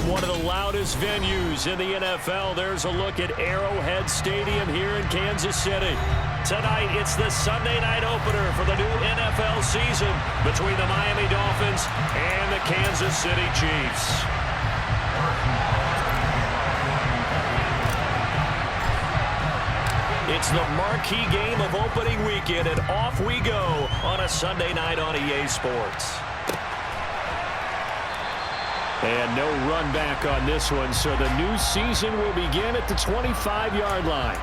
one of the loudest venues in the NFL. There's a look at Arrowhead Stadium here in Kansas City. Tonight, it's the Sunday night opener for the new NFL season between the Miami Dolphins and the Kansas City Chiefs. It's the marquee game of opening weekend, and off we go on a Sunday night on EA Sports. And no run back on this one, so the new season will begin at the 25-yard line.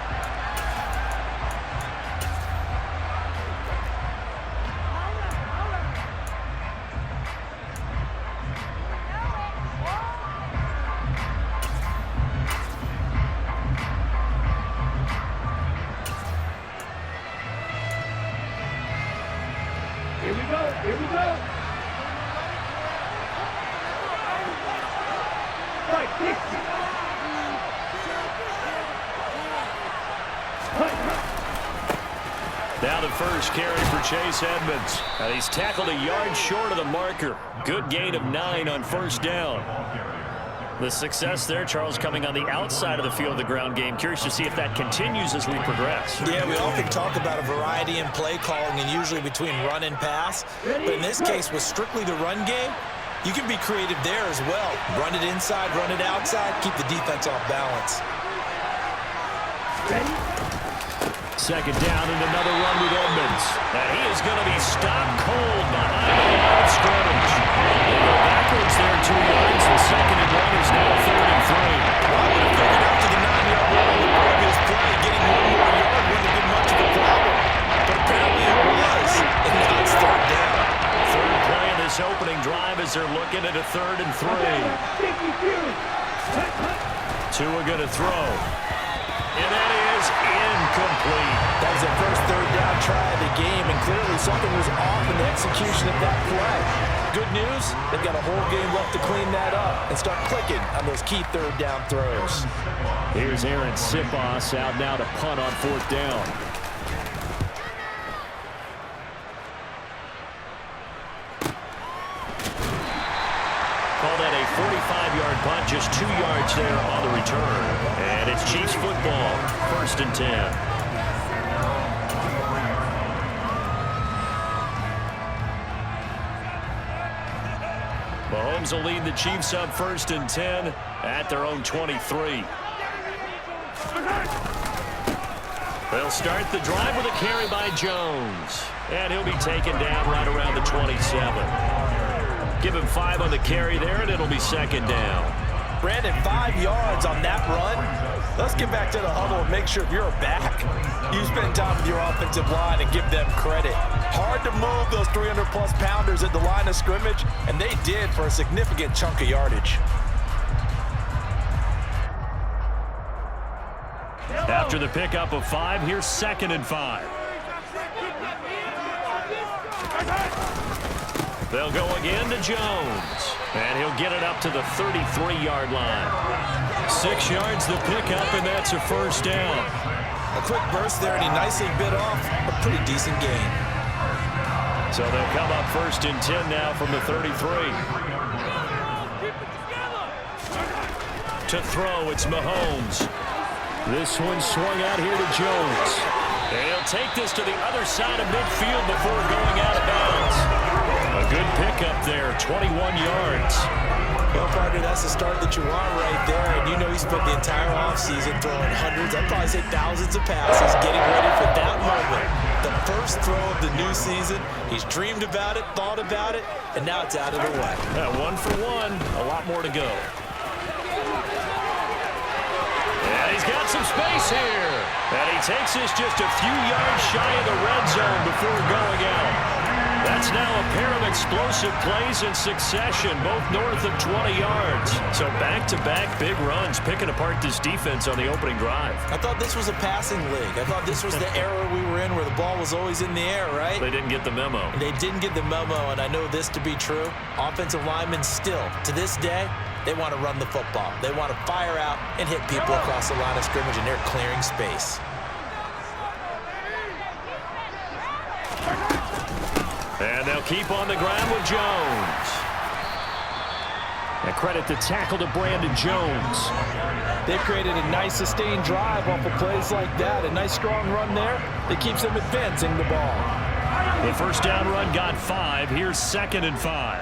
Here we go, here we go. Now the first carry for Chase Edmonds. And he's tackled a yard short of the marker. Good gain of 9 on first down. The success there, Charles, coming on the outside of the field of the ground game. Curious to see if that continues as we progress. Yeah, we often talk about a variety in play calling and usually between run and pass. But in this case, with strictly the run game, you can be creative there as well. Run it inside, run it outside, keep the defense off balance. Second down and another run with Edmonds. And he is going to be stopped cold behind the line of scrimmage. They go backwards there 2 yards, and second and 1 is now 3rd and 3. I would have figured out to the 9-yard line on the previous play. Getting one more yard wouldn't have been much of a problem. But apparently it was, and now it's 3rd down. Third play of this opening drive as they're looking at a 3rd and 3. Tua going to throw. And that is incomplete. That was their first 3rd down try of the game, and clearly something was off in the execution of that play. Good news, they've got a whole game left to clean that up and start clicking on those key 3rd down throws. Here's Aaron Sipos out now to punt on 4th down. Call that a 45-yard punt, just 2 yards there on the return. And it's Chiefs football, 1st and 10. Mahomes will lead the Chiefs up 1st and 10 at their own 23. They'll start the drive with a carry by Jones. And he'll be taken down right around the 27. Give him 5 on the carry there, and it'll be 2nd down. Brandon, 5 yards on that run. Let's get back to the huddle and make sure if you're a back, you spend time with your offensive line and give them credit. Hard to move those 300-plus pounders at the line of scrimmage, and they did for a significant chunk of yardage. After the pickup of 5, here's 2nd and 5. They'll go again to Jones, and he'll get it up to the 33-yard line. 6 yards the pickup, and that's a 1st down. A quick burst there, and he nicely bit off a pretty decent gain. So they'll come up 1st and 10 now from the 33. To throw, it's Mahomes. This one swung out here to Jones. And he'll take this to the other side of midfield before going out of bounds. A good pickup there, 21 yards. Well, partner, that's the start that you want right there. And you know he spent the entire offseason throwing hundreds, I'd probably say thousands of passes, getting ready for that moment. The first throw of the new season. He's dreamed about it, thought about it, and now it's out of the way. 1 for 1, a lot more to go. And he's got some space here. And he takes this just a few yards shy of the red zone before going out. That's now a pair of explosive plays in succession, both north of 20 yards. So back-to-back big runs, picking apart this defense on the opening drive. I thought this was a passing league. I thought this was the era we were in where the ball was always in the air, right? They didn't get the memo. They didn't get the memo, and I know this to be true. Offensive linemen still, to this day, they want to run the football. They want to fire out and hit people across the line of scrimmage, and they're clearing space. And they'll keep on the ground with Jones. A credit the tackle to Brandon Jones. They've created a nice sustained drive off of plays like that. A nice strong run there that keeps them advancing the ball. The first down run got 5. Here's 2nd and 5.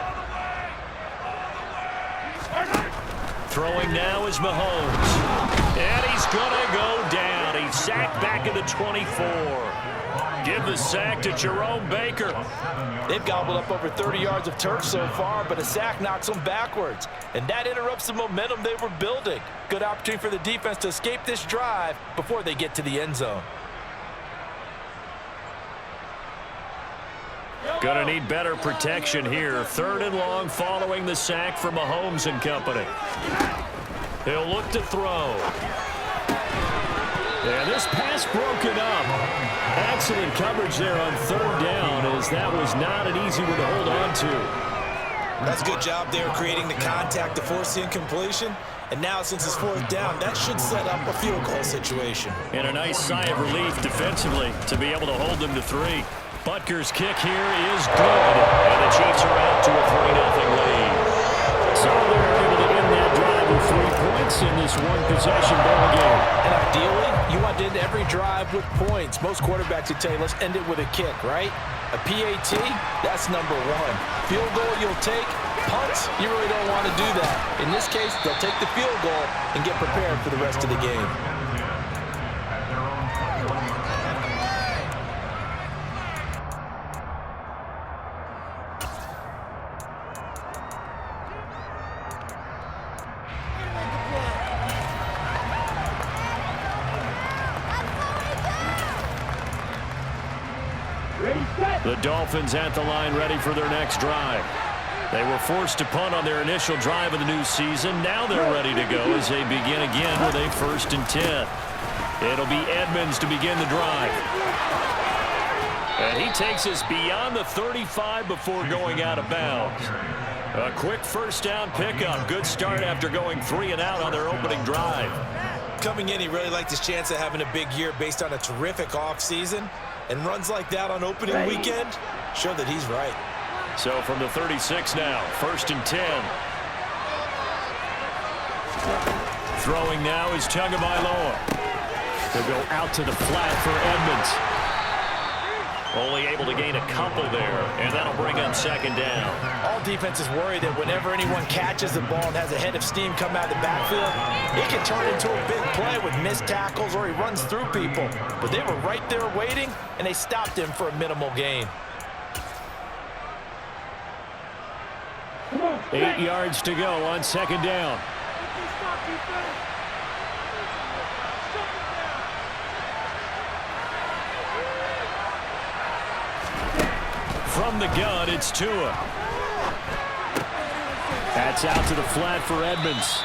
Throwing now is Mahomes. And he's going to go down. He's sacked back at the 24. Give the sack to Jerome Baker. They've gobbled up over 30 yards of turf so far, but a sack knocks them backwards. And that interrupts the momentum they were building. Good opportunity for the defense to escape this drive before they get to the end zone. Gonna need better protection here. 3rd and long following the sack from Mahomes and company. He'll look to throw. And this pass broken up. Excellent coverage there on 3rd down, as that was not an easy one to hold on to. That's a good job there creating the contact to force the incompletion. And now, since it's 4th down, that should set up a field goal situation. And a nice sigh of relief defensively to be able to hold them to 3. Butker's kick here is good. And the Chiefs are out to a 3-0 lead. So they're able to end that drive with 3 points in this one-possession ball game. And ideally, you want to end every drive with points. Most quarterbacks would tell you, let's end it with a kick, right? A PAT, that's number 1. Field goal you'll take. Punts, you really don't want to do that. In this case, they'll take the field goal and get prepared for the rest of the game. The Dolphins at the line ready for their next drive. They were forced to punt on their initial drive of the new season. Now they're ready to go as they begin again with a 1st and 10. It'll be Edmonds to begin the drive. And he takes us beyond the 35 before going out of bounds. A quick 1st down pickup. Good start after going 3 and out on their opening drive. Coming in, he really liked his chance of having a big year based on a terrific offseason. And runs like that on opening weekend show that he's right. So from the 36 now, 1st and 10. Throwing now is Tagovailoa. They'll go out to the flat for Edmonds. Only able to gain a couple there, and that'll bring up 2nd down. All defenses worry that whenever anyone catches the ball and has a head of steam come out of the backfield, it can turn into a big play with missed tackles or he runs through people. But they were right there waiting, and they stopped him for a minimal gain. 8 yards to go on 2nd down. From the gun, it's Tua. That's out to the flat for Edmonds.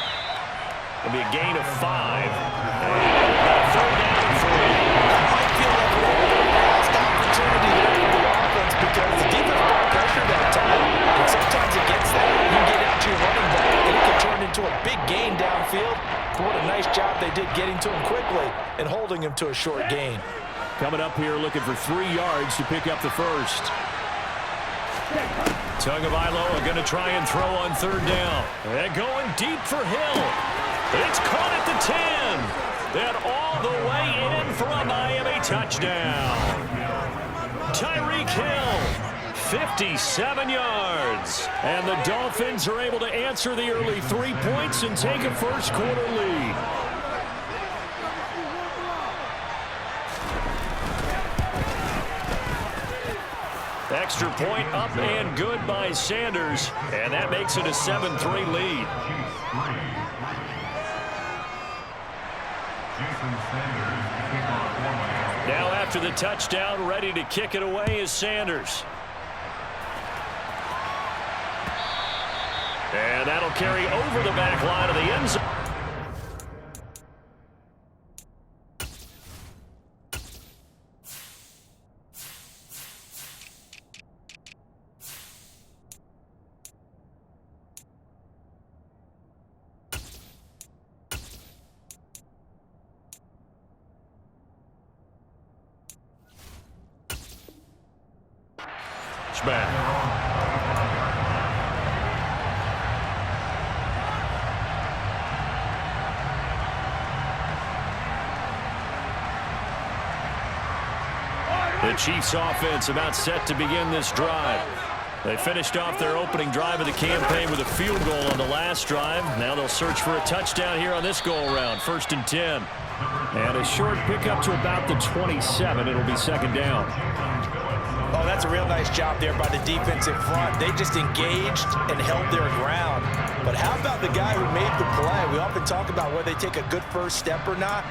It'll be a gain of 5. And 3rd down and 3. That might feel like a lost opportunity there for the offense because the defense brought pressure that time. And sometimes against that, you get out to your running back, and it can turn into a big gain downfield. But what a nice job they did getting to him quickly and holding him to a short gain. Coming up here looking for 3 yards to pick up the 1st. Tagovailoa going to try and throw on 3rd down. And going deep for Hill. It's caught at the 10. Then all the way in for a Miami touchdown. Tyreek Hill, 57 yards. And the Dolphins are able to answer the early 3 points and take a 1st quarter lead. Extra point up and good by Sanders, and that makes it a 7-3 lead. Now after the touchdown, ready to kick it away is Sanders. And that'll carry over the back line of the end zone. Back. The Chiefs offense about set to begin this drive. They finished off their opening drive of the campaign with a field goal on the last drive. Now they'll search for a touchdown here on this go-around. 1st and 10. And a short pickup to about the 27. It'll be 2nd down. Oh, that's a real nice job there by the defensive front. They just engaged and held their ground. But how about the guy who made the play? We often talk about whether they take a good first step or not.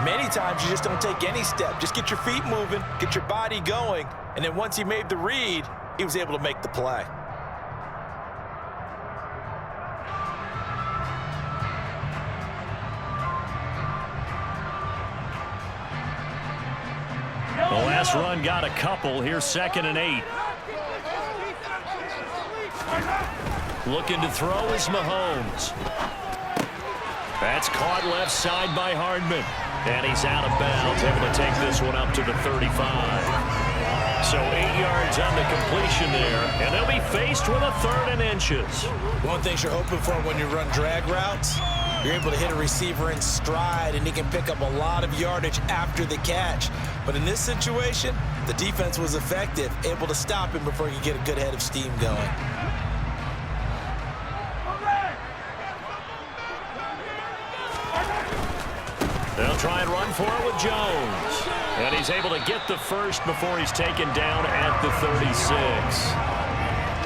Many times you just don't take any step. Just get your feet moving, get your body going, and then once he made the read, he was able to make the play. The last run got a couple. Here's 2nd and 8. Looking to throw is Mahomes. That's caught left side by Hardman. And he's out of bounds, able to take this one up to the 35. So 8 yards on the completion there, and they'll be faced with a 3rd and inches. One thing you're hoping for when you run drag routes, you're able to hit a receiver in stride, and he can pick up a lot of yardage after the catch. But in this situation, the defense was effective, able to stop him before he could get a good head of steam going. They'll try and run for it with Jones. And he's able to get the first before he's taken down at the 36.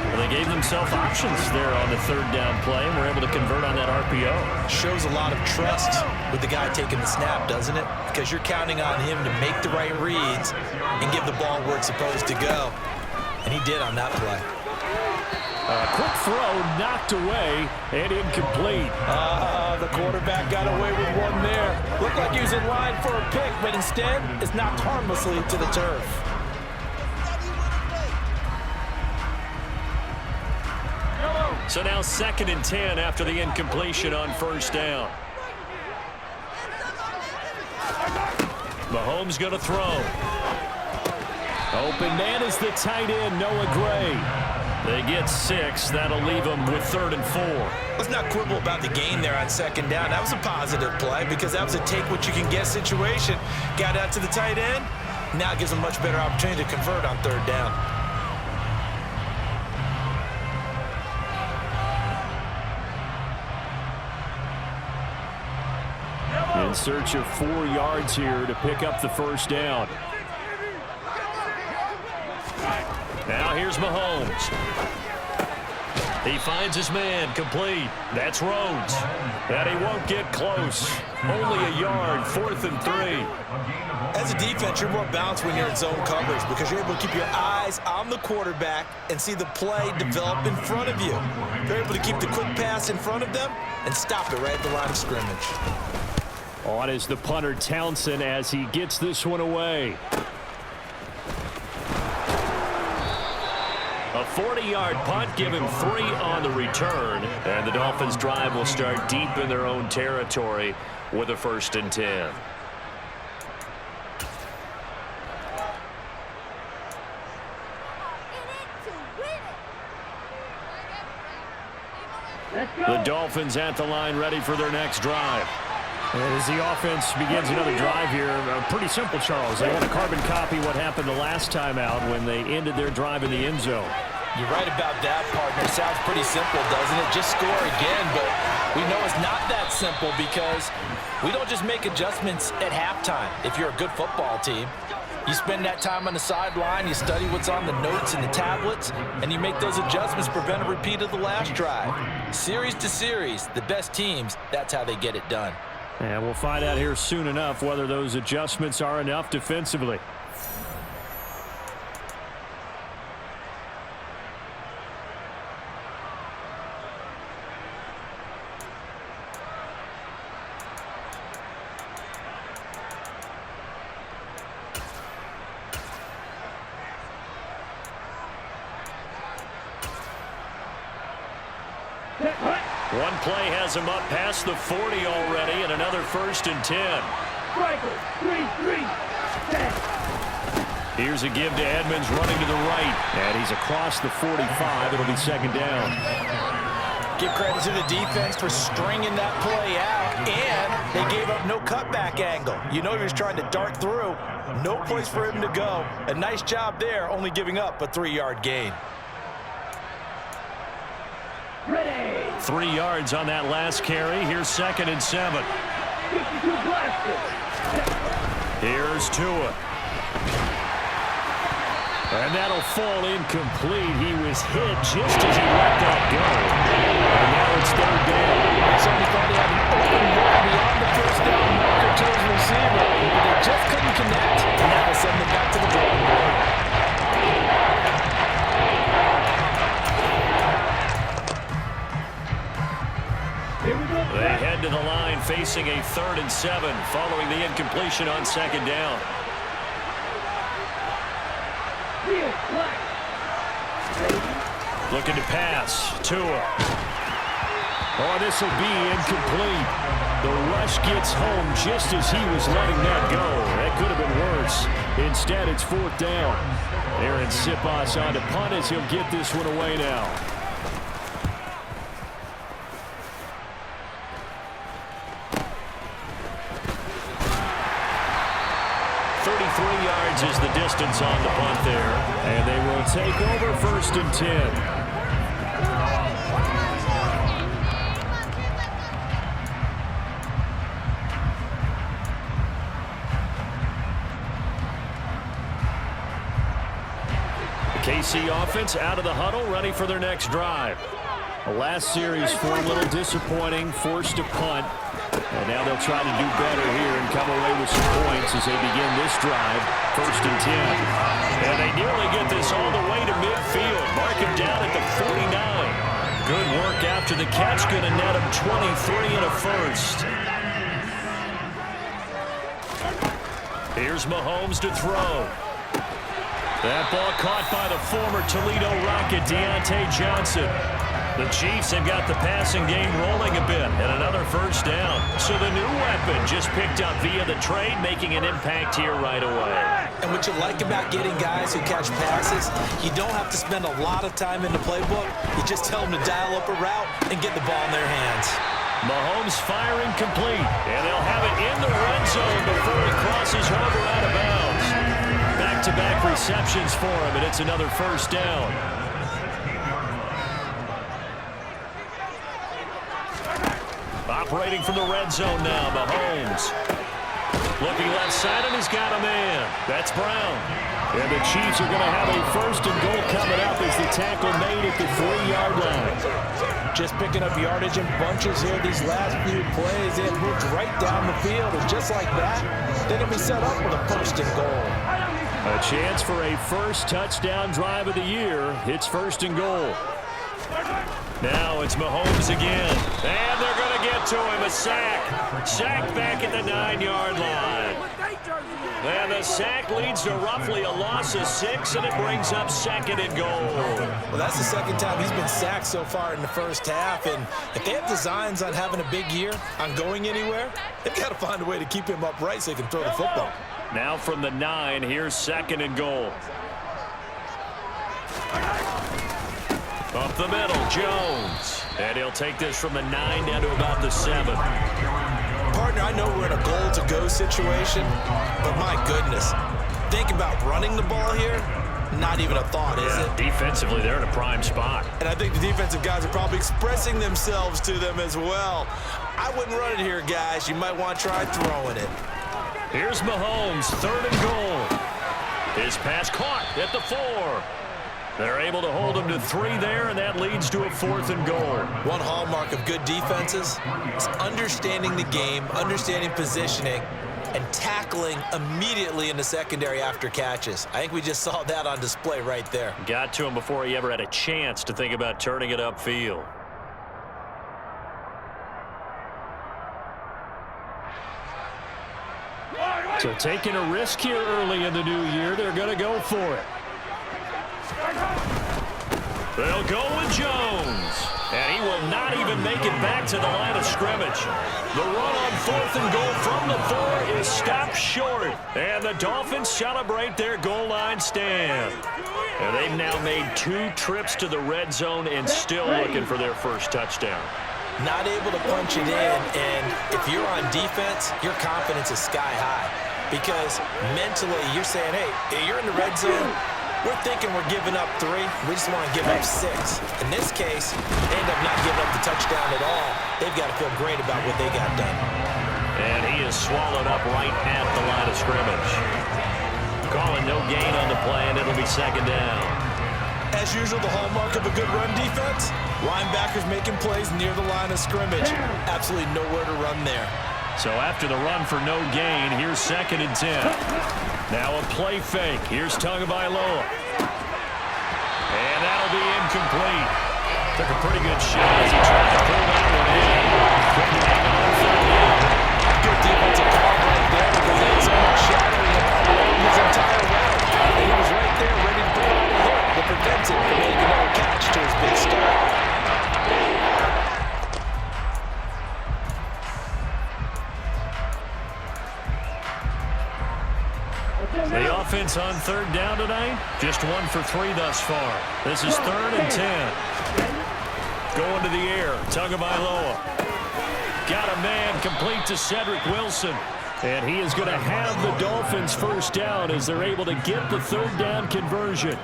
Well, they gave themselves options there on the 3rd down play, and were able to convert on that RPO. Shows a lot of trust with the guy taking the snap, doesn't it? Because you're counting on him to make the right reads and give the ball where it's supposed to go. And he did on that play. A quick throw knocked away and incomplete. The quarterback got away with one there. Looked like he was in line for a pick, but instead it's knocked harmlessly to the turf. So now 2nd and 10 after the incompletion on 1st down. Mahomes going to throw. Open man is the tight end, Noah Gray. They get 6. That'll leave them with 3rd and 4. Let's not quibble about the gain there on 2nd down. That was a positive play because that was a take-what-you-can-get situation. Got out to the tight end. Now it gives them a much better opportunity to convert on 3rd down. In search of 4 yards here to pick up the 1st down. Now here's Mahomes. He finds his man, complete. That's Rhodes. And he won't get close. Only a yard, 4th and 3. As a defense, you're more balanced when you're in zone coverage because you're able to keep your eyes on the quarterback and see the play develop in front of you. You're able to keep the quick pass in front of them and stop it right at the line of scrimmage. On is the punter, Townsend, as he gets this one away. A 40-yard punt, give him 3 on the return. And the Dolphins' drive will start deep in their own territory with a 1st and 10. The Dolphins at the line, ready for their next drive. And as the offense begins another drive here, pretty simple, Charles. They want to carbon copy what happened the last time out when they ended their drive in the end zone. You're right about that, partner. It sounds pretty simple, doesn't it? Just score again, but we know it's not that simple because we don't just make adjustments at halftime. If you're a good football team, you spend that time on the sideline, you study what's on the notes and the tablets, and you make those adjustments, prevent a repeat of the last drive. Series to series, the best teams, that's how they get it done. And we'll find out here soon enough whether those adjustments are enough defensively. One play has him up past the 40 already, and another 1st and 10. Here's a give to Edmonds running to the right, and he's across the 45. It'll be 2nd down. Give credit to the defense for stringing that play out, and they gave up no cutback angle. You know he was trying to dart through. No place for him to go. A nice job there, only giving up a 3-yard gain. 3 yards on that last carry. Here's 2nd and 7. Here's Tua. And that'll fall incomplete. He was hit just as he let that go. And now it's 3rd down. Somebody thought he had an open look beyond the first down marker to his receiver, but they just couldn't connect. And that will send them back to the drawing board. They head to the line facing a 3rd and 7 following the incompletion on 2nd down. Looking to pass. Tua. Oh, this will be incomplete. The rush gets home just as he was letting that go. That could have been worse. Instead, it's 4th down. Aaron Siposs on to punt as he'll get this one away now. 33 yards is the distance on the punt there. And they will take over 1st and 10. KC offense out of the huddle, ready for their next drive. The last series for a little disappointing, forced a punt. And now they'll try to do better here and come away with some points as they begin this drive, 1st and 10. And they nearly get this all the way to midfield. Mark him down at the 49. Good work after the catch, going to net him 23 and a first. Here's Mahomes to throw. That ball caught by the former Toledo Rocket, Deontay Johnson. The Chiefs have got the passing game rolling a bit, and another 1st down. So the new weapon just picked up via the trade, making an impact here right away. And what you like about getting guys who catch passes, you don't have to spend a lot of time in the playbook. You just tell them to dial up a route and get the ball in their hands. Mahomes firing complete, and they'll have it in the red zone before it crosses over out of bounds. Back-to-back receptions for him, and it's another 1st down. Operating from the red zone now, Mahomes. Looking left side, and he's got a man. That's Brown. And the Chiefs are going to have a 1st and goal coming up as the tackle made at the 3-yard line. Just picking up yardage in bunches here these last few plays. They have moved right down the field, and just like that, they're going to be set up with a 1st and goal. A chance for a first touchdown drive of the year. It's 1st and goal. Now it's Mahomes again. And they're going to get to him. A sack. Sack back at the 9-yard line. And the sack leads to roughly a loss of 6, and it brings up 2nd and goal. Well, that's the 2nd time he's been sacked so far in the first half. And if they have designs on having a big year, on going anywhere, they've got to find a way to keep him upright so he can throw the football. Now from the 9, here's 2nd and goal. Up the middle, Jones. And he'll take this from the 9 down to about the 7. Partner, I know we're in a goal-to-go situation, but my goodness, think about running the ball here. Not even a thought, is it? Defensively, they're in a prime spot. And I think the defensive guys are probably expressing themselves to them as well. I wouldn't run it here, guys. You might want to try throwing it. Here's Mahomes, 3rd and goal. His pass caught at the 4. They're able to hold him to 3 there, and that leads to a 4th and goal. One hallmark of good defenses is understanding the game, understanding positioning, and tackling immediately in the secondary after catches. I think we just saw that on display right there. Got to him before he ever had a chance to think about turning it upfield. So taking a risk here early in the new year, they're going to go for it. They'll go with Jones. And he will not even make it back to the line of scrimmage. The run on 4th and goal from the 4 is stopped short. And the Dolphins celebrate their goal line stand. And they've now made 2 trips to the red zone and still looking for their first touchdown. Not able to punch it in, and if you're on defense, your confidence is sky high. Because mentally, you're saying, hey, you're in the red zone. We're thinking we're giving up 3. We just want to give up 6. In this case, they end up not giving up the touchdown at all. They've got to feel great about what they got done. And he is swallowed up right at the line of scrimmage. Calling no gain on the play, and it'll be second down. As usual, the hallmark of a good run defense, linebackers making plays near the line of scrimmage. Absolutely nowhere to run there. So after the run for no gain, here's second and 10. Now a play fake. Here's Tagovailoa. And that'll be incomplete. Took a pretty good shot as he tried to pull that one in. Couldn't hang on third down. Good defensive call right there because they had someone shadowing him along his entire route. And he was right there ready to put out a hit that prevents him from making another catch to his big start. The offense on third down tonight, just 1 for 3 thus far. This is 3rd and 10. Going to the air, Tagovailoa. Got a man complete to Cedric Wilson. And he is going to have the Dolphins first down as they're able to get the third down conversion.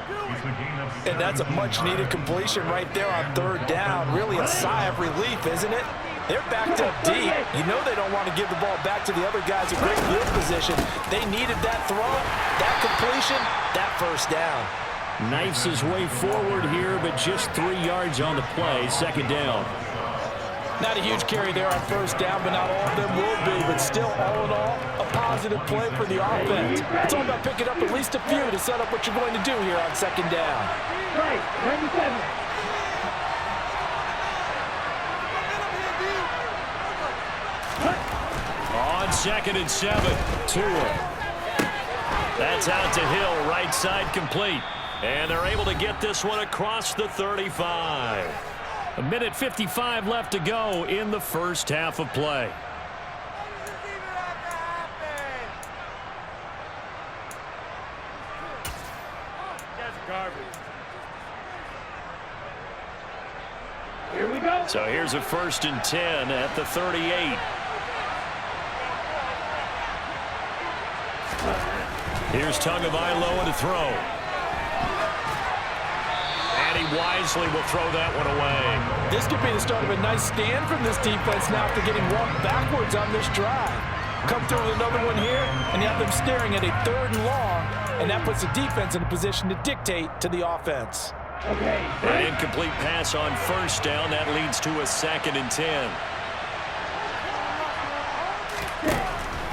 And that's a much-needed completion right there on third down. Really a sigh of relief, isn't it? They're backed up deep. You know they don't want to give the ball back to the other guys in great field position. They needed that throw, that completion, that first down. Knifes his way forward here, but just 3 yards on the play. Second down. Not a huge carry there on first down, but not all of them will be. But still, all in all, a positive play for the offense. It's all about picking up at least a few to set up what you're going to do here on second down. Right, 97. On 2nd and 7, Tua. That's out to Hill, right side complete. And they're able to get this one across the 35. 1:55 left to go in the first half of play. That's garbage. Here we go. So here's a 1st and 10 at the 38. Here's Tagovailoa to throw. And he wisely will throw that one away. This could be the start of a nice stand from this defense now after getting walked backwards on this drive. Come through with another one here, and you have them staring at a 3rd and long, and that puts the defense in a position to dictate to the offense. Okay. An incomplete pass on first down. That leads to a 2nd and 10.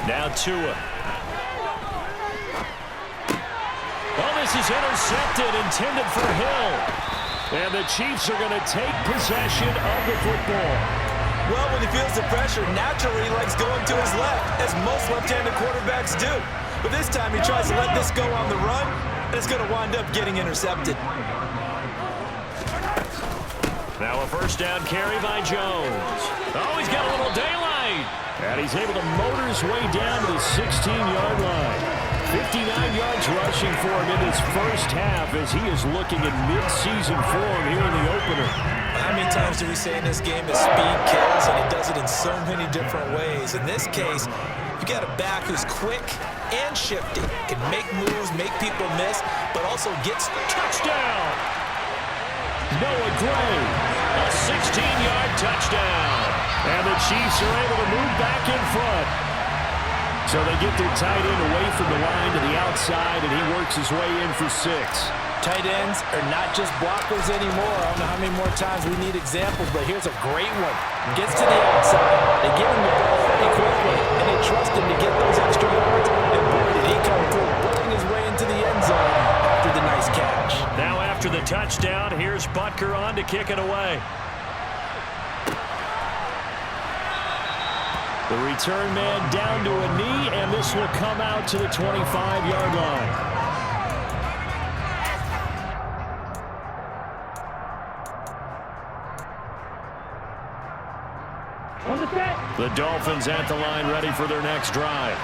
Now Tua. Well, this is intercepted, intended for Hill. And the Chiefs are going to take possession of the football. Well, when he feels the pressure, naturally he likes going to his left, as most left-handed quarterbacks do. But this time he tries to let this go on the run, and it's going to wind up getting intercepted. Now a first down carry by Jones. Oh, he's got a little daylight. And he's able to motor his way down to the 16-yard line. 59 yards rushing for him in his first half as he is looking in mid-season form here in the opener. How many times do we say in this game that speed kills, and he does it in so many different ways? In this case, you got a back who's quick and shifty, can make moves, make people miss, but also gets touchdown. Noah Gray, a 16-yard touchdown. And the Chiefs are able to move back in front. So they get their tight end away from the line to the outside, and he works his way in for 6. Tight ends are not just blockers anymore. I don't know how many more times we need examples, but here's a great one. Gets to the outside. They give him the ball pretty quickly, and they trust him to get those extra yards. And boy, did he come through, pulling his way into the end zone after the nice catch. Now after the touchdown, here's Butker on to kick it away. The return man down to a knee, and this will come out to the 25-yard line. On the set. The Dolphins at the line ready for their next drive.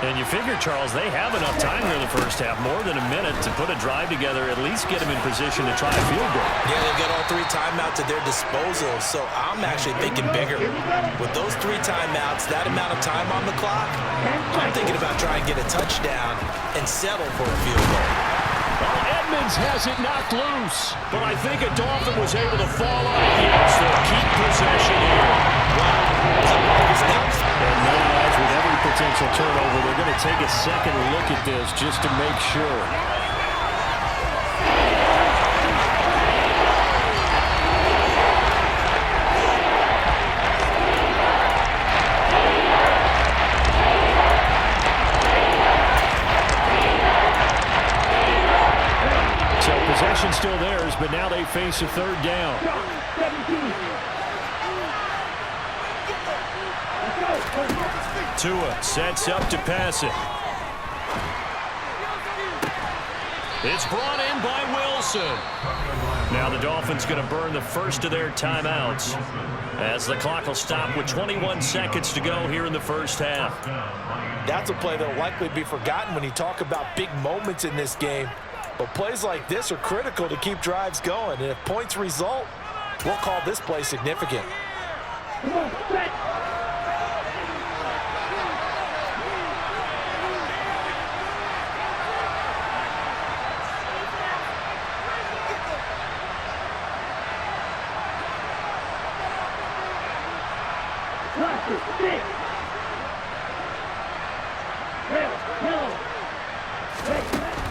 And you figure, Charles, they have enough time here in the first half, more than a minute, to put a drive together, at least get them in position to try a field goal. Yeah, they've got all 3 timeouts at their disposal, so I'm actually thinking bigger. With those 3 timeouts, that amount of time on the clock, I'm thinking about trying to get a touchdown and settle for a field goal. Well, Edmonds has it knocked loose, but I think a Dolphin was able to fall on it. Yes, they'll keep possession here. And now, as with every potential turnover, they're going to take a second look at this just to make sure. So possession still theirs, but now they face a third down. 17. Tua sets up to pass it. It's brought in by Wilson. Now the Dolphins going to burn the first of their timeouts as the clock will stop with 21 seconds to go here in the first half. That's a play that will likely be forgotten when you talk about big moments in this game. But plays like this are critical to keep drives going. And if points result, we'll call this play significant. Come on, set.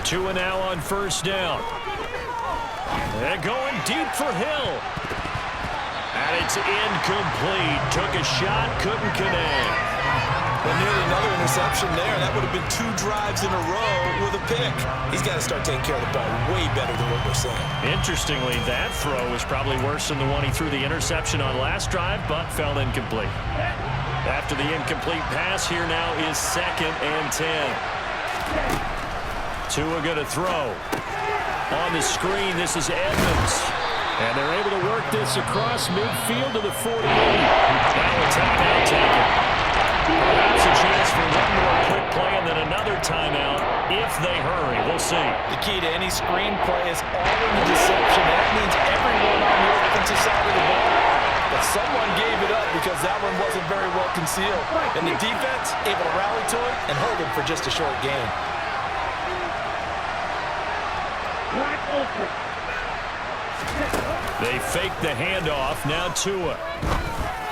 Tua now on first down. And going deep for Hill. And it's incomplete. Took a shot, couldn't connect. Well, nearly another interception there. That would have been 2 drives in a row with a pick. He's got to start taking care of the ball way better than what we're saying. Interestingly, that throw was probably worse than the one he threw the interception on last drive, but fell incomplete. After the incomplete pass, here now is 2nd and 10. Tua going to throw. On the screen, this is Edmonds. And they're able to work this across midfield to the 48. Now a timeout taken. Perhaps a chance for one more quick play and then another timeout if they hurry. We'll see. The key to any screen play is all in the deception. That means everyone on the offensive side of the ball. But someone gave it up because that one wasn't very well concealed. And the defense able to rally to it and hold him for just a short gain. They fake the handoff. Now Tua.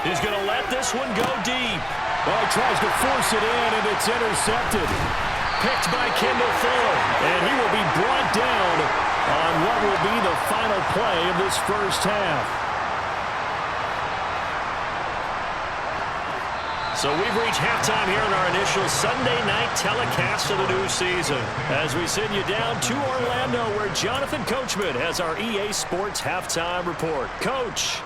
He's going to let this one go deep. Oh, he tries to force it in, and it's intercepted. Picked by Kendall Fuller. And he will be brought down on what will be the final play of this first half. So we've reached halftime here in our initial Sunday night telecast of the new season as we send you down to Orlando where Jonathan Coachman has our EA Sports halftime report. Coach.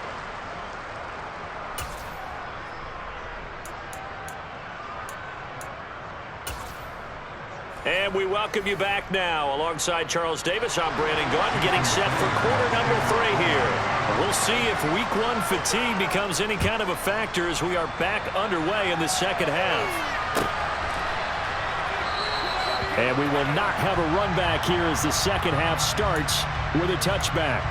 And we welcome you back now. Alongside Charles Davis, I'm Brandon Gaudin getting set for quarter number 3 here. We'll see if week 1 fatigue becomes any kind of a factor as we are back underway in the second half. And we will not have a run back here as the second half starts with a touchback.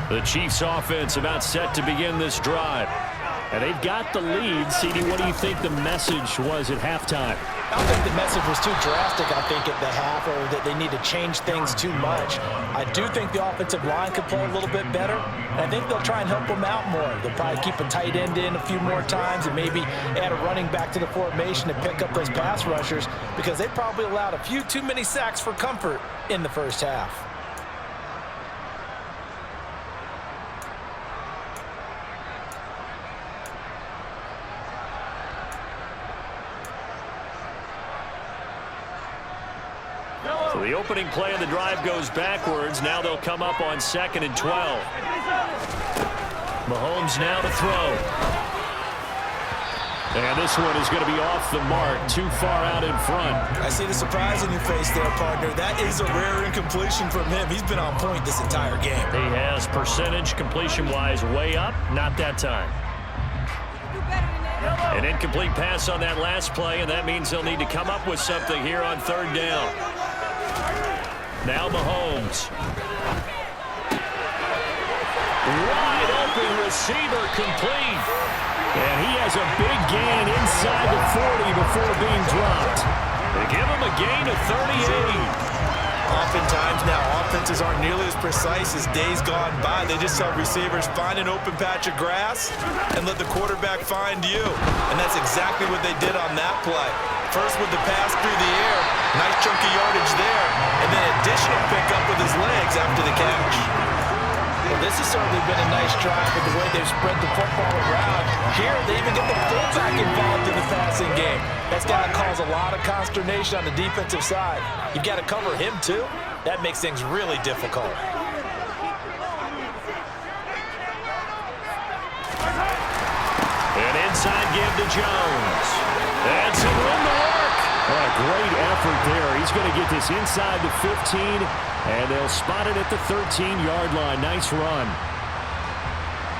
The Chiefs offense about set to begin this drive. And they've got the lead. CD, what do you think the message was at halftime? I don't think the message was too drastic, I think, at the half, or that they need to change things too much. I do think the offensive line could play a little bit better, and I think they'll try and help them out more. They'll probably keep a tight end in a few more times and maybe add a running back to the formation to pick up those pass rushers because they probably allowed a few too many sacks for comfort in the first half. So the opening play of the drive goes backwards. Now they'll come up on 2nd and 12. Mahomes now to throw. And this one is going to be off the mark, too far out in front. I see the surprise in your face there, partner. That is a rare incompletion from him. He's been on point this entire game. He has percentage completion-wise way up, not that time. An incomplete pass on that last play, and that means they'll need to come up with something here on third down. Now Mahomes. Wide open receiver complete. And he has a big gain inside the 40 before being dropped. They give him a gain of 38. Oftentimes now, offenses aren't nearly as precise as days gone by. They just tell receivers, find an open patch of grass and let the quarterback find you. And that's exactly what they did on that play. First with the pass through the air, nice chunky yardage there, and then additional pickup with his legs after the catch. Well, this has certainly been a nice drive with the way they've spread the football around. Here, they even get the fullback involved in the passing game. That's got to cause a lot of consternation on the defensive side. You've got to cover him, too. That makes things really difficult. An inside give to Jones. And some room to work. A great effort there. He's going to get this inside the 15, and they'll spot it at the 13-yard line. Nice run.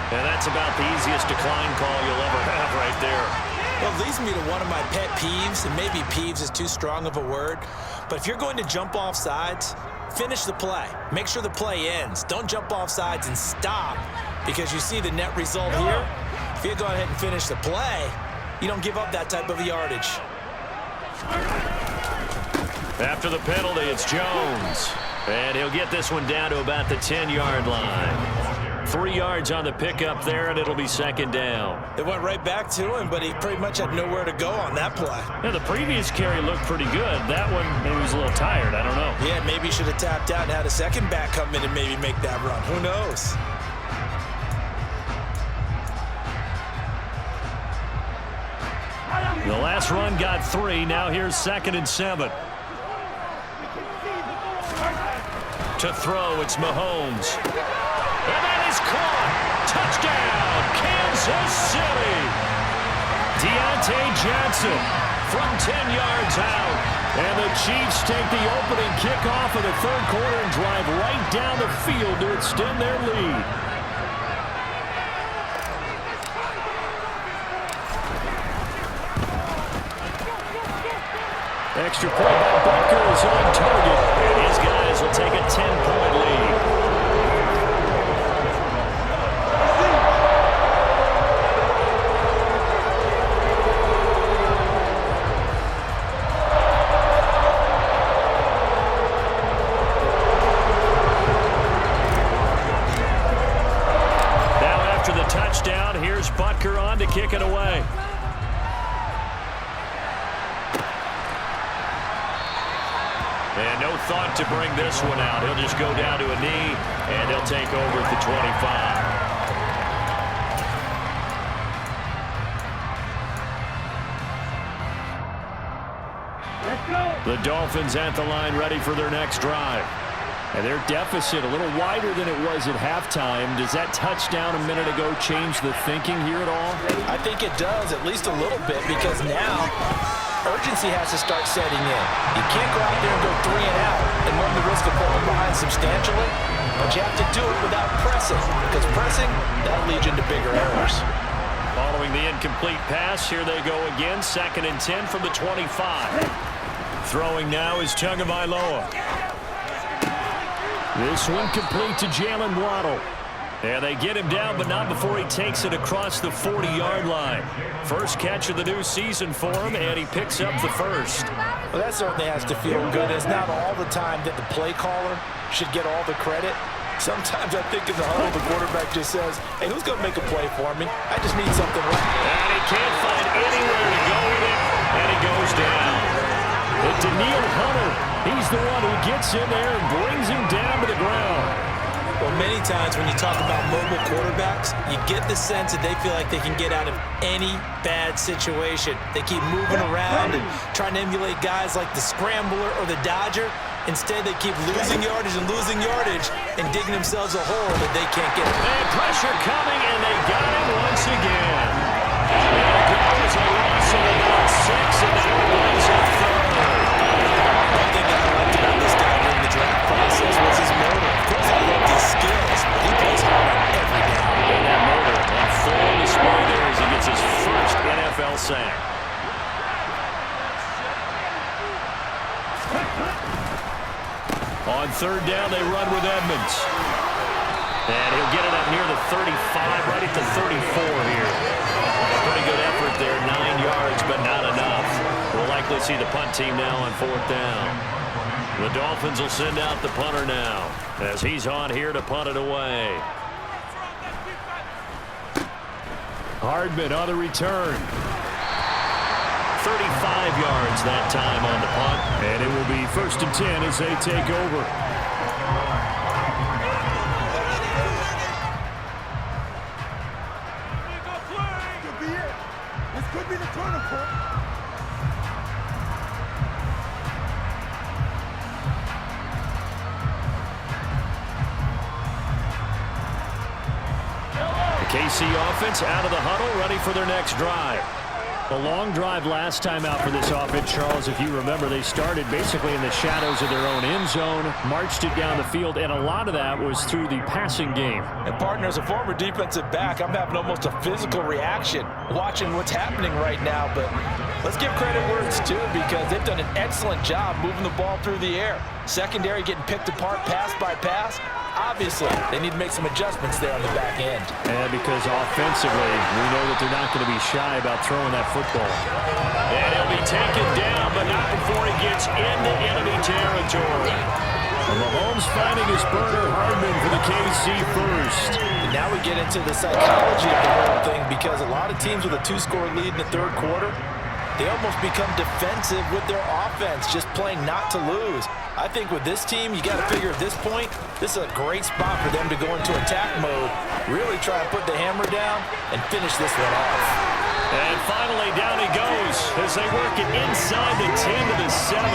And that's about the easiest decline call you'll ever have right there. Well, it leads me to one of my pet peeves, and maybe peeves is too strong of a word, but if you're going to jump off sides, finish the play. Make sure the play ends. Don't jump off sides and stop, because you see the net result here. If you go ahead and finish the play, you don't give up that type of yardage. After the penalty, it's Jones. And he'll get this one down to about the 10-yard line. 3 yards on the pickup there, and it'll be second down. It went right back to him, but he pretty much had nowhere to go on that play. Yeah, the previous carry looked pretty good. That one, maybe he was a little tired. I don't know. Yeah, maybe he should have tapped out and had a second back come in and maybe make that run. Who knows? The last run got 3. Now here's 2nd and 7. To throw, it's Mahomes. And that is caught. Touchdown, Kansas City. Deontay Johnson from 10 yards out. And the Chiefs take the opening kickoff of the third quarter and drive right down the field to extend their lead. Extra point by Butker is on target. And his guys will take a 10-point lead. Now after the touchdown, here's Butker on to kick it away. And no thought to bring this one out. He'll just go down to a knee, and he'll take over at the 25. Let's go. The Dolphins at the line ready for their next drive. And their deficit a little wider than it was at halftime. Does that touchdown a minute ago change the thinking here at all? I think it does, at least a little bit, because now urgency has to start setting in. You can't go out there and go 3 and out and run the risk of falling behind substantially, but you have to do it without pressing, because pressing, that'll lead you into bigger errors. Following the incomplete pass, here they go again. 2nd and 10 from the 25. Throwing now is Tagovailoa. This one complete to Jalen Waddle. And they get him down, but not before he takes it across the 40-yard line. First catch of the new season for him, and he picks up the first. Well, that certainly has to feel good. It's not all the time that the play caller should get all the credit. Sometimes I think in the huddle, the quarterback just says, hey, who's going to make a play for me? I just need something right. And he can't find anywhere to go with it, and he goes down. But Danielle Hunter, he's the one who gets in there and brings him down to the ground. Well, many times when you talk about mobile quarterbacks, you get the sense that they feel like they can get out of any bad situation. They keep moving around and trying to emulate guys like the Scrambler or the Dodger. Instead, they keep losing yardage and digging themselves a hole that they can't get. And pressure coming, and they got him once again. And it goes a long sack. On third down, they run with Edmonds. And he'll get it up near the 35, right at the 34 here. A pretty good effort there, 9 yards, but not enough. We'll likely see the punt team now on fourth down. The Dolphins will send out the punter now, as he's on here to punt it away. Hardman on the return. 35 yards that time on the punt. And it will be 1st and 10 as they take over. Could be it. This could be the turning point. The KC offense out of the huddle, ready for their next drive. A long drive last time out for this offense, Charles. If you remember, they started basically in the shadows of their own end zone, marched it down the field, and a lot of that was through the passing game. And partner, as a former defensive back, I'm having almost a physical reaction watching what's happening right now. But let's give credit where it's due, because they've done an excellent job moving the ball through the air. Secondary getting picked apart pass by pass. Obviously, they need to make some adjustments there on the back end. And because offensively, we know that they're not going to be shy about throwing that football. And he'll be taken down, but not before he gets into enemy territory. And Mahomes finding his burner, Hardman for the KC first. And now we get into the psychology of the whole thing, because a lot of teams with a 2-score lead in the third quarter, they almost become defensive with their offense, just playing not to lose. I think with this team, you got to figure at this point, this is a great spot for them to go into attack mode, really try to put the hammer down and finish this one off. And finally, down he goes as they work it inside the 10 to the 7.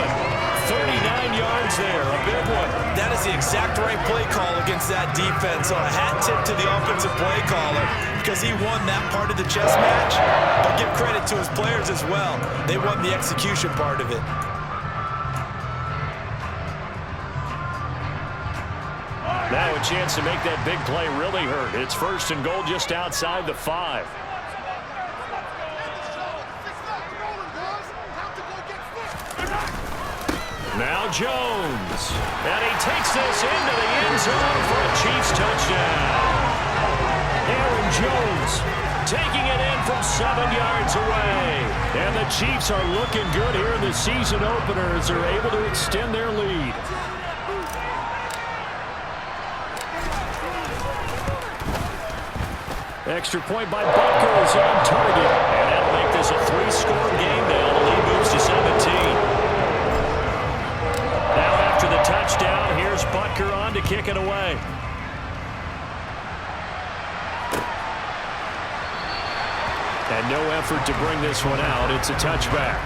39 yards there, a big one. That is the exact right play call against that defense. So a hat tip to the offensive play caller, because he won that part of the chess match. But give credit to his players as well. They won the execution part of it. Now a chance to make that big play really hurt. It's 1st and goal just outside the 5. Now Jones. And he takes this into the end zone for a Chiefs touchdown. Aaron Jones taking it in from 7 yards away. And the Chiefs are looking good here in the season opener as they're able to extend their lead. Extra point by Butker is on target. And that'll make this a 3-score game now. The lead moves to 17. Now after the touchdown, here's Butker on to kick it away. And no effort to bring this one out. It's a touchback.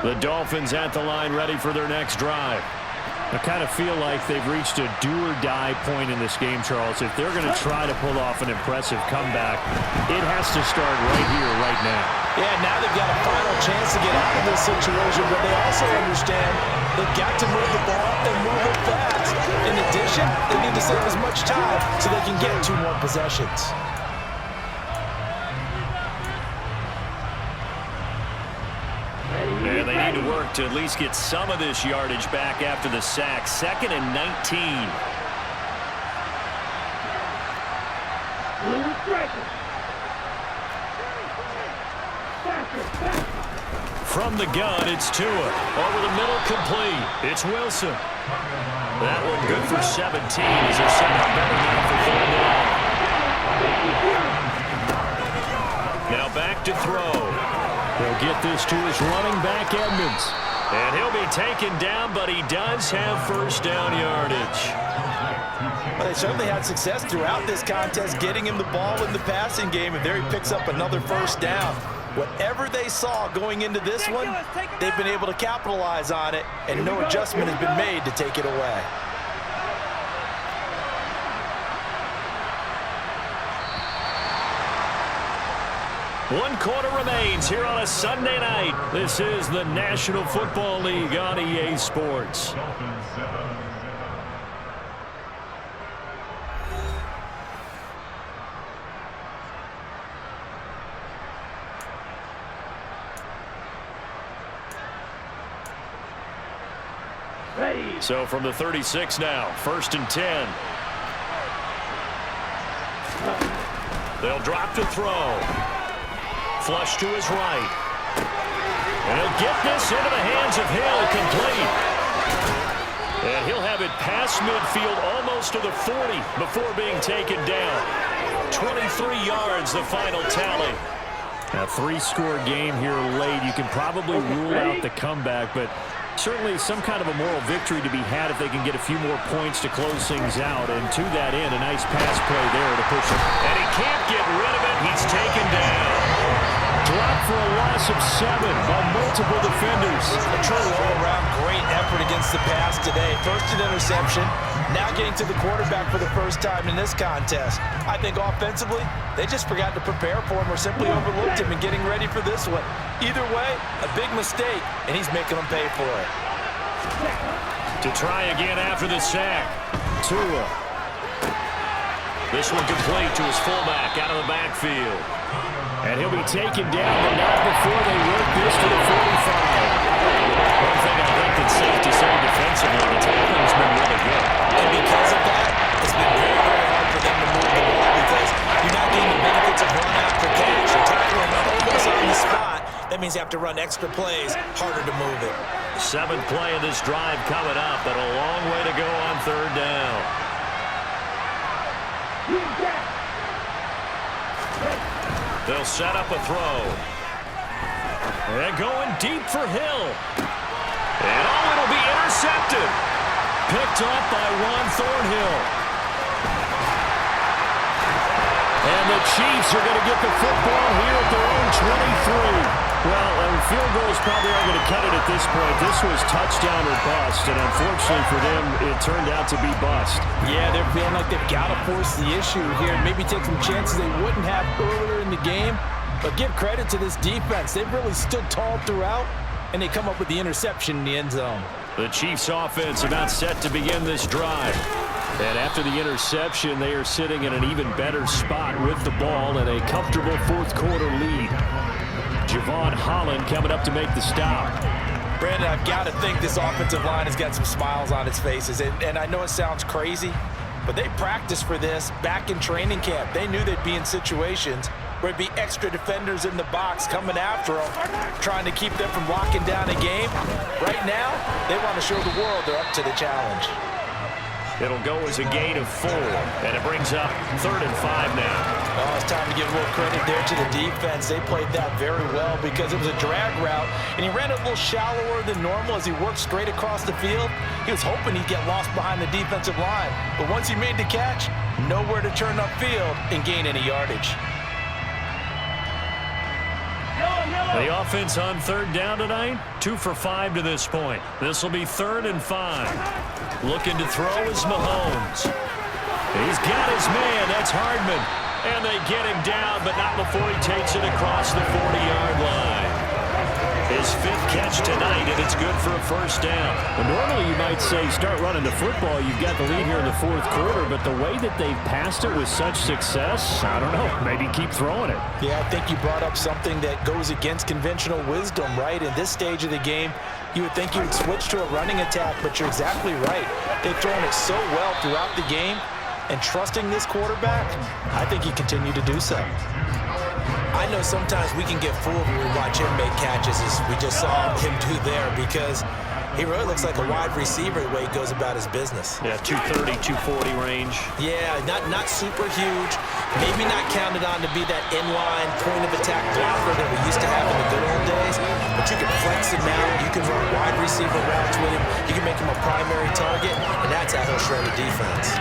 The Dolphins at the line, ready for their next drive. I kind of feel like they've reached a do-or-die point in this game, Charles. If they're going to try to pull off an impressive comeback, it has to start right here, right now. Yeah, now they've got a final chance to get out of this situation, but they also understand they've got to move the ball and move it fast. In addition, they need to save as much time so they can get 2 more possessions. And they need to work to at least get some of this yardage back after the sack. 2nd and 19. From the gun, it's Tua. Over the middle, complete. It's Wilson. That one good for 17 as they're set up better now for 3rd down. Now back to throw. He'll get this to his running back, Edmonds. And he'll be taken down, but he does have 1st down yardage. Well, they certainly had success throughout this contest getting him the ball in the passing game, and there he picks up another 1st down. Whatever they saw going into this one, they've been able to capitalize on it, and no adjustment has been made to take it away. 1 quarter remains here on a Sunday night. This is the National Football League on EA Sports. Ready. So from the 36 now, 1st and 10. They'll drop to throw. Flush to his right. And he'll get this into the hands of Hill, complete. And he'll have it past midfield almost to the 40 before being taken down. 23 yards, the final tally. A 3-score game here late. You can probably rule out the comeback, but certainly some kind of a moral victory to be had if they can get a few more points to close things out. And to that end, a nice pass play there to push it. And he can't get rid of it. He's taken down. Dropped for a loss of 7 by multiple defenders. A true all-around great effort against the pass today. First an interception, now getting to the quarterback for the first time in this contest. I think offensively, they just forgot to prepare for him or simply overlooked him in getting ready for this one. Either way, a big mistake, and he's making them pay for it. To try again after the sack. Tua. This one complete to his fullback out of the backfield. And he'll be taken down, but not before they work this to the 45. One thing I think that's safe to say defensively, the tackling's been really good. And because of that, it's been very, very hard for them to move the ball because you're not getting the benefits of run after catch. You're tackling almost on the spot. That means you have to run extra plays, harder to move it. 7th play of this drive coming up, but a long way to go on 3rd down. They'll set up a throw. And going deep for Hill. And it'll be intercepted. Picked up by Juan Thornhill. And the Chiefs are going to get the football here at their own 23. Well, field goals probably aren't going to cut it at this point. This was touchdown or bust, and unfortunately for them, it turned out to be bust. Yeah, they're feeling like they've got to force the issue here and maybe take some chances they wouldn't have earlier in the game. But give credit to this defense. They've really stood tall throughout, and they come up with the interception in the end zone. The Chiefs offense about set to begin this drive. And after the interception, they are sitting in an even better spot with the ball and a comfortable 4th quarter lead. Javon Holland coming up to make the stop. Brandon, I've got to think this offensive line has got some smiles on its faces. And I know it sounds crazy, but they practiced for this back in training camp. They knew they'd be in situations where it'd be extra defenders in the box coming after them, trying to keep them from locking down a game. Right now, they want to show the world they're up to the challenge. It'll go as a gain of 4, and it brings up 3rd and 5 now. Oh, it's time to give a little credit there to the defense. They played that very well because it was a drag route, and he ran it a little shallower than normal as he worked straight across the field. He was hoping he'd get lost behind the defensive line, but once he made the catch, nowhere to turn upfield and gain any yardage. The offense on 3rd down tonight, 2 for 5 to this point. This will be 3rd and 5. Looking to throw is Mahomes. He's got his man. That's Hardman. And they get him down, but not before he takes it across the 40-yard line. His 5th catch tonight, and it's good for a 1st down. Well, normally you might say start running the football. You've got the lead here in the 4th quarter, but the way that they've passed it with such success, I don't know, maybe keep throwing it. Yeah, I think you brought up something that goes against conventional wisdom, right? In this stage of the game, you would think you would switch to a running attack, but you're exactly right. They've thrown it so well throughout the game, and trusting this quarterback, I think you continue to do so. I know sometimes we can get fooled when we watch him make catches, as we just saw him do there, because he really looks like a wide receiver the way he goes about his business. Yeah, 230, 240 range. Yeah, not super huge. Maybe not counted on to be that inline point-of-attack blocker that we used to have in the good old days, but you can flex him out. You can run wide receiver routes with him. You can make him a primary target, and that's how he'll shred the defense.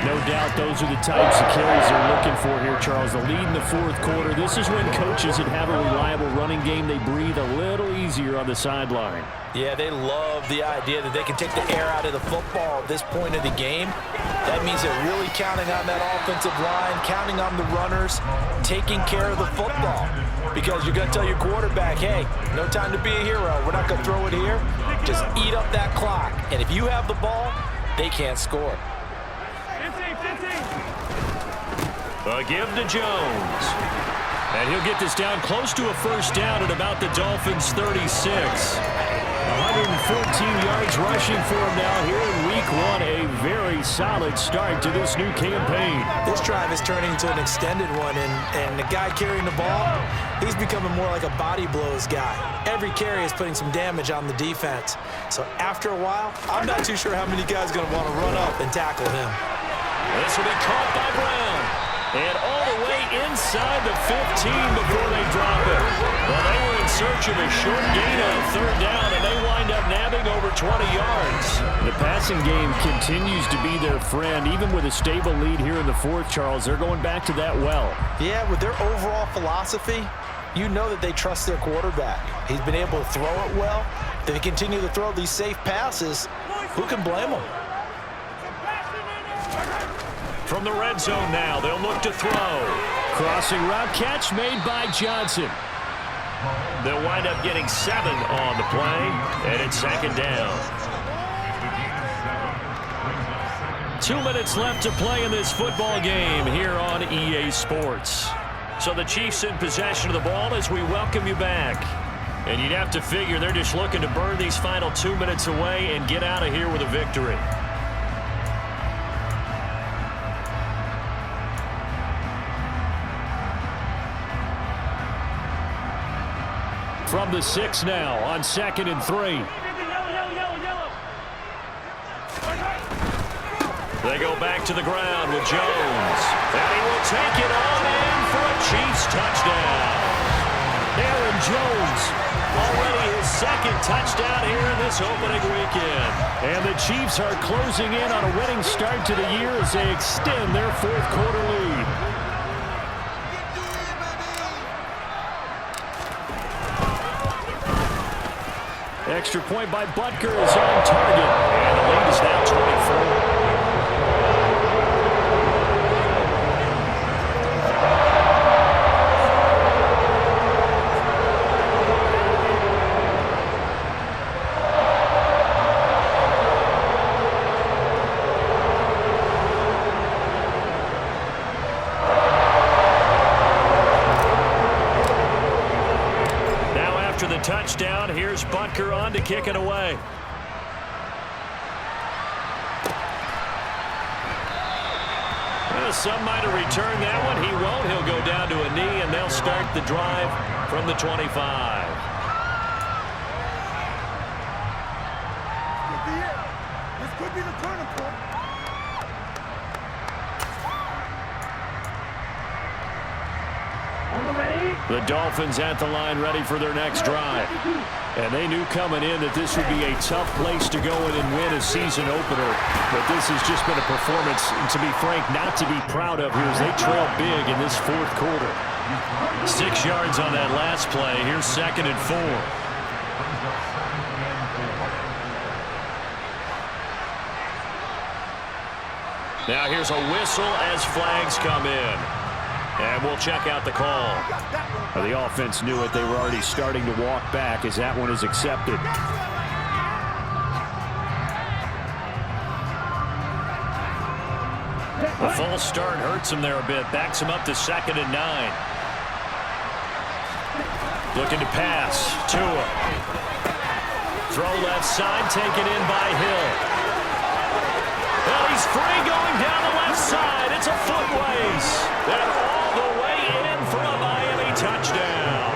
No doubt those are the types of carries they're looking for here, Charles. The lead in the fourth quarter. This is when coaches that have a reliable running game, they breathe a little easier on the sideline. Yeah, they love the idea that they can take the air out of the football at this point of the game. That means they're really counting on that offensive line, counting on the runners, taking care of the football. Because you're going to tell your quarterback, hey, no time to be a hero. We're not going to throw it here. Just eat up that clock. And if you have the ball, they can't score. A give to Jones. And he'll get this down close to a first down at about the Dolphins' 36. 114 yards rushing for him now here in week one. A very solid start to this new campaign. This drive is turning into an extended one, and the guy carrying the ball, he's becoming more like a body blows guy. Every carry is putting some damage on the defense. So after a while, I'm not too sure how many guys are going to want to run up and tackle him. This will be caught by Brown. And all the way inside the 15 before they drop it. Well, they were in search of a short gain on third down, and they wind up nabbing over 20 yards. The passing game continues to be their friend. Even with a stable lead here in the fourth, Charles, they're going back to that well. Yeah, with their overall philosophy, you know that they trust their quarterback. He's been able to throw it well. If they continue to throw these safe passes, who can blame them? From the red zone now, they'll look to throw. Crossing route catch made by Johnson. They'll wind up getting 7 on the play, and it's second down. 2 minutes left to play in this football game here on EA Sports. So the Chiefs in possession of the ball as we welcome you back. And you'd have to figure they're just looking to burn these final 2 minutes away and get out of here with a victory. From the 6 now on 2nd and 3. They go back to the ground with Jones. And he will take it on in for a Chiefs touchdown. Aaron Jones, already his second touchdown here in this opening weekend. And the Chiefs are closing in on a winning start to the year as they extend their fourth quarter lead. Extra point by Butker is on target. And the lead is now 24. Touchdown. Here's Butker on to kick it away. Well, some might have returned that one. He won't. He'll go down to a knee, and they'll start the drive from the 25. This could be the turning point. The Dolphins at the line ready for their next drive. And they knew coming in that this would be a tough place to go in and win a season opener. But this has just been a performance, to be frank, not to be proud of here as they trail big in this fourth quarter. 6 yards on that last play. Here's 2nd and 4. Now here's a whistle as flags come in. And we'll check out the call. The offense knew it. They were already starting to walk back as that one is accepted. The false start hurts him there a bit. Backs him up to 2nd and 9. Looking to pass. Tua. Throw left side, taken in by Hill. Well, he's free going down the left side. It's a foot race. And all the way in for a Miami touchdown.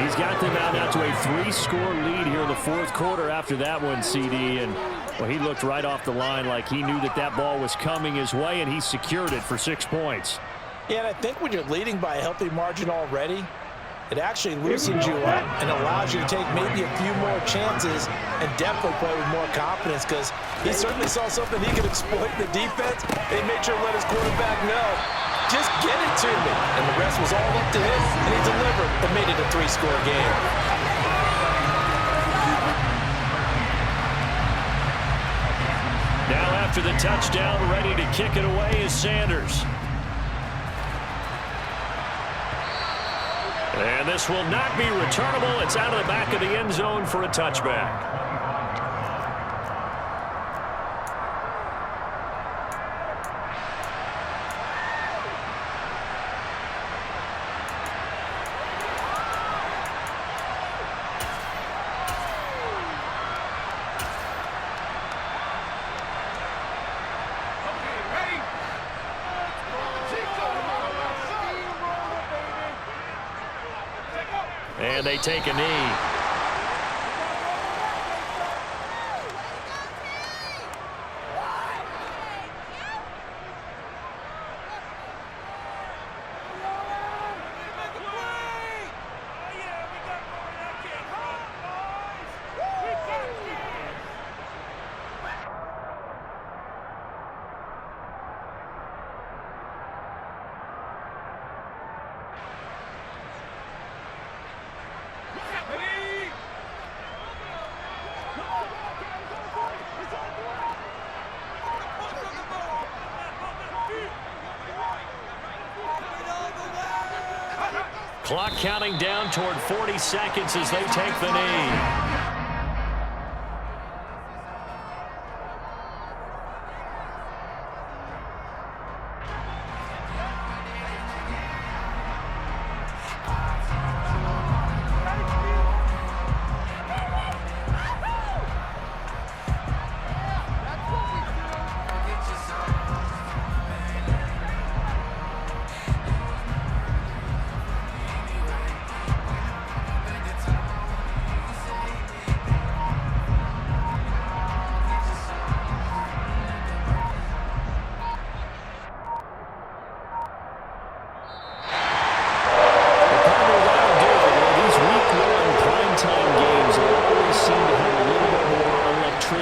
He's got them out now to a 3-score lead here in the fourth quarter after that one, CD. And well, he looked right off the line like he knew that that ball was coming his way, and he secured it for 6 points. Yeah, and I think when you're leading by a healthy margin already, It actually loosens you up and allows you to take maybe a few more chances and definitely play with more confidence, because he certainly saw something he could exploit in the defense. They made sure to let his quarterback know, just get it to me. And the rest was all up to him, and he delivered and made it a 3-score game. Now after the touchdown, ready to kick it away is Sanders. And this will not be returnable. It's out of the back of the end zone for a touchback. And they take a knee. Clock counting down toward 40 seconds as they take the knee.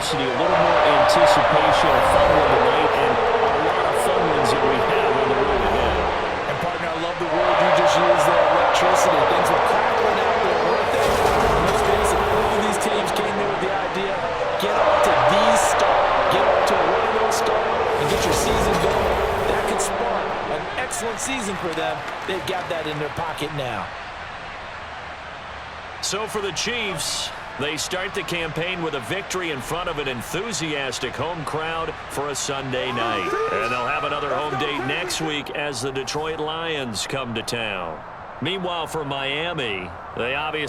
A little more anticipation, a fun one tonight, and a lot of fun ones that we have on the road ahead. And, partner, I love the word you just used there, electricity. Things were crackling out there, weren't they? And let's face it, all of these teams came in with the idea, get off to these start, get off to a 1-0 start, and get your season going. That could spark an excellent season for them. They've got that in their pocket now. So for the Chiefs, they start the campaign with a victory in front of an enthusiastic home crowd for a Sunday night. And they'll have another home date next week as the Detroit Lions come to town. Meanwhile, for Miami, they obviously